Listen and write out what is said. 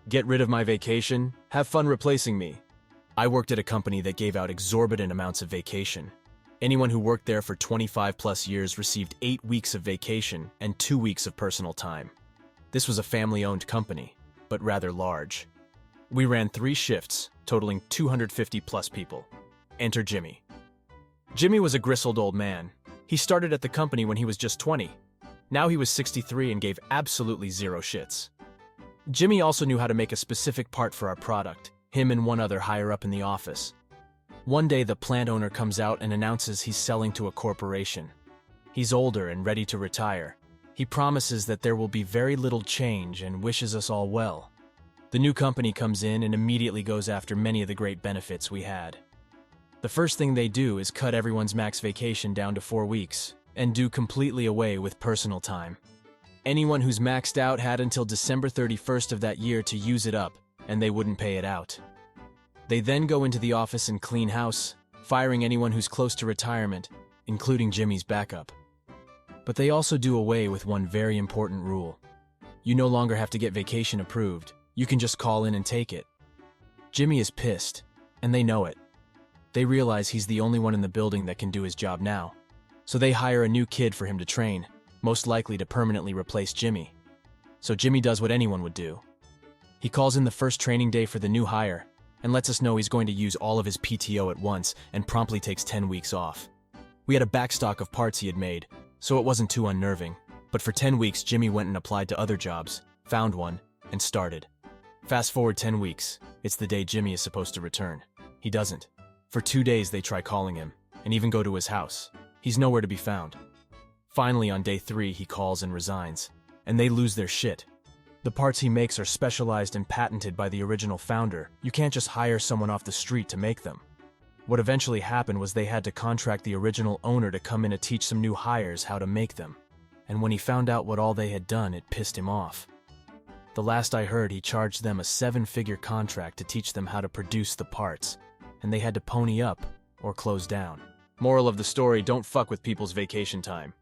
Get rid of my vacation? Have fun replacing me. I worked at a company that gave out exorbitant amounts of vacation. Anyone who worked there for 25 plus years received 8 weeks of vacation and 2 weeks of personal time. This was a family-owned company, but rather large. We ran 3 shifts, totaling 250 plus people. Enter Jimmy. Jimmy was a grizzled old man. He started at the company when he was just 20. Now he was 63 and gave absolutely zero shits. Jimmy also knew how to make a specific part for our product, him and one other higher up in the office. One day the plant owner comes out and announces he's selling to a corporation. He's older and ready to retire. He promises that there will be very little change and wishes us all well. The new company comes in and immediately goes after many of the great benefits we had. The first thing they do is cut everyone's max vacation down to 4 weeks and do completely away with personal time. Anyone who's maxed out had until December 31st of that year to use it up, and they wouldn't pay it out. They then go into the office and clean house, firing anyone who's close to retirement, including Jimmy's backup. But they also do away with one very important rule. You no longer have to get vacation approved. You can just call in and take it. Jimmy is pissed, and they know it. They realize he's the only one in the building that can do his job now. So they hire a new kid for him to train, most likely to permanently replace Jimmy. So Jimmy does what anyone would do. He calls in the first training day for the new hire and lets us know he's going to use all of his PTO at once and promptly takes 10 weeks off. We had a backstock of parts he had made, so it wasn't too unnerving. But for 10 weeks, Jimmy went and applied to other jobs, found one, and started. Fast forward 10 weeks, it's the day Jimmy is supposed to return. He doesn't. For 2 days they try calling him, and even go to his house. He's nowhere to be found. Finally, on day 3, he calls and resigns, and they lose their shit. The parts he makes are specialized and patented by the original founder. You can't just hire someone off the street to make them. What eventually happened was they had to contract the original owner to come in to teach some new hires how to make them. And when he found out what all they had done, it pissed him off. The last I heard, he charged them a 7-figure contract to teach them how to produce the parts, and they had to pony up or close down. Moral of the story, don't fuck with people's vacation time.